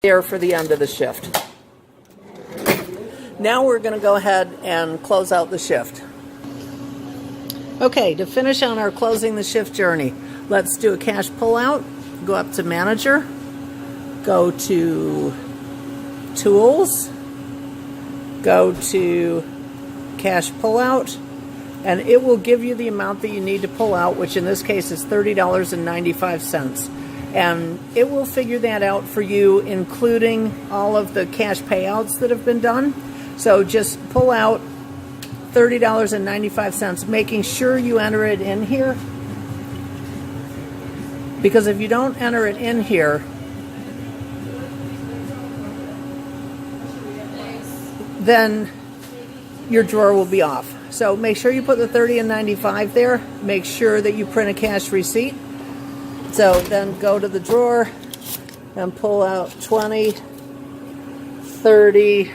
there for the end of the shift. Now we're going to go ahead and close out the shift. Okay, to finish on our closing the shift journey, let's do a cash pullout. Go up to Manager, go to Tools, go to Cash Pullout, and it will give you the amount that you need to pull out, which in this case is $30.95. And it will figure that out for you, including all of the cash payouts that have been done. So just pull out $30.95, making sure you enter it in here. Because if you don't enter it in here, then your drawer will be off. So make sure you put the 30 and 95 there. Make sure that you print a cash receipt. So then go to the drawer and pull out 20, 30,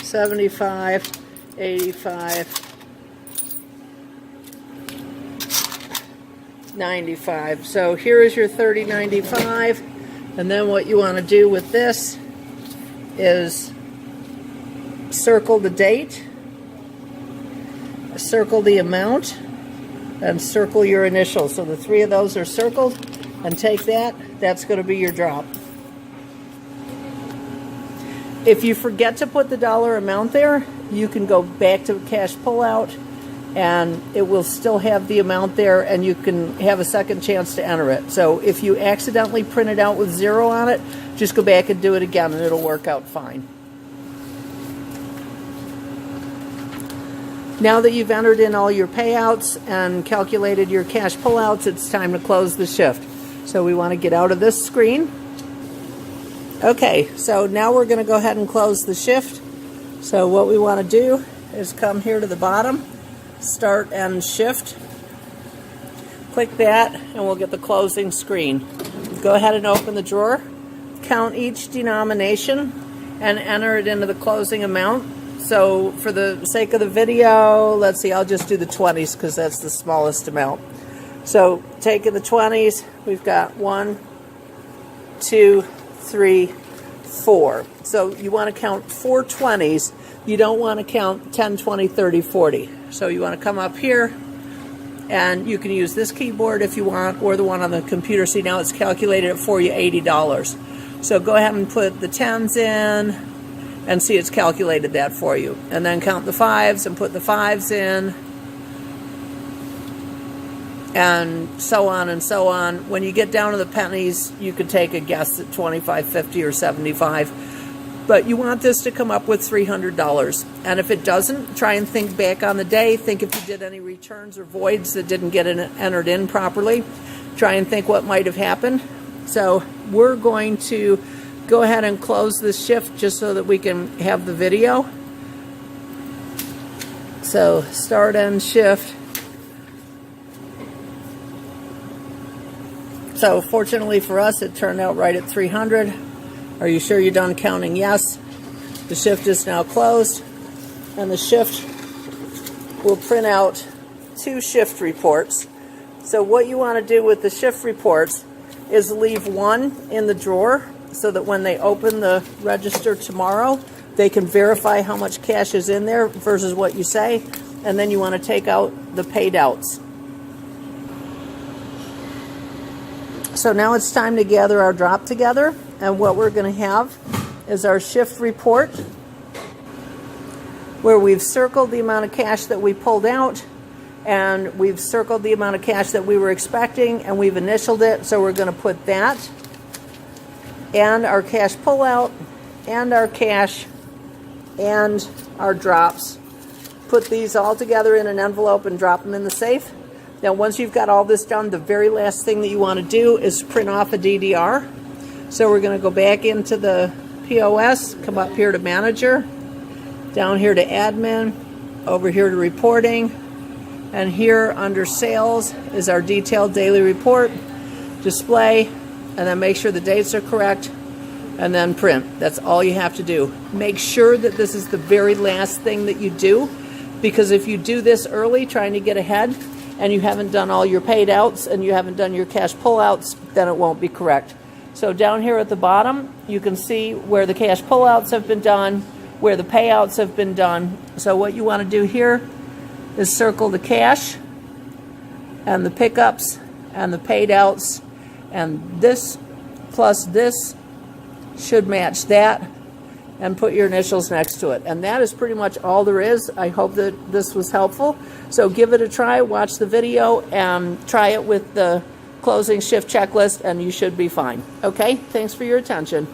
75, 85, 95. So here is your 30.95, and then what you want to do with this is circle the date, circle the amount, and circle your initials. So the three of those are circled, and take that. That's going to be your drop. If you forget to put the dollar amount there, you can go back to cash pullout, and it will still have the amount there, and you can have a second chance to enter it. So if you accidentally print it out with 0 on it, just go back and do it again, and it'll work out fine. Now that you've entered in all your payouts and calculated your cash pullouts, it's time to close the shift. So we want to get out of this screen. Okay, so now we're going to go ahead and close the shift. So what we want to do is come here to the bottom, Start and Shift. Click that, and we'll get the closing screen. Go ahead and open the drawer, count each denomination, and enter it into the closing amount. So for the sake of the video, let's see, I'll just do the 20s because that's the smallest amount. So taking the 20s, we've got 1, 2, 3, 4. So you want to count 4 20s. You don't want to count 10, 20, 30, 40. So you want to come up here, and you can use this keyboard if you want, or the one on the computer. See, now it's calculated it for you $80. So go ahead and put the 10s in, and see it's calculated that for you. And then count the 5s and put the 5s in, and so on and so on. When you get down to the pennies, you could take a guess at 25, 50, or 75. But you want this to come up with $300. And if it doesn't, try and think back on the day. Think if you did any returns or voids that didn't get entered in properly. Try and think what might have happened. So we're going to go ahead and close this shift just so that we can have the video. So Start and Shift. So fortunately for us, it turned out right at 300. Are you sure you're done counting? Yes. The shift is now closed, and the shift will print out 2 shift reports. So what you want to do with the shift reports is leave one in the drawer so that when they open the register tomorrow, they can verify how much cash is in there versus what you say, and then you want to take out the paid outs. So now it's time to gather our drop together, and what we're going to have is our shift report where we've circled the amount of cash that we pulled out, and we've circled the amount of cash that we were expecting, and we've initialed it. So we're going to put that and our cash pullout and our cash and our drops. Put these all together in an envelope and drop them in the safe. Now once you've got all this done, the very last thing that you want to do is print off a DDR. So we're going to go back into the POS, come up here to Manager, down here to Admin, over here to Reporting, and here under Sales is our detailed daily report. Display, and then make sure the dates are correct, and then print. That's all you have to do. Make sure that this is the very last thing that you do, because if you do this early trying to get ahead and you haven't done all your paid outs and you haven't done your cash pullouts, then it won't be correct. So down here at the bottom, you can see where the cash pullouts have been done, where the payouts have been done. So what you want to do here is circle the cash and the pickups and the paid outs, and this plus this should match that, and put your initials next to it. And that is pretty much all there is. I hope that this was helpful. So give it a try, watch the video, and try it with the closing shift checklist, and you should be fine. Okay, thanks for your attention.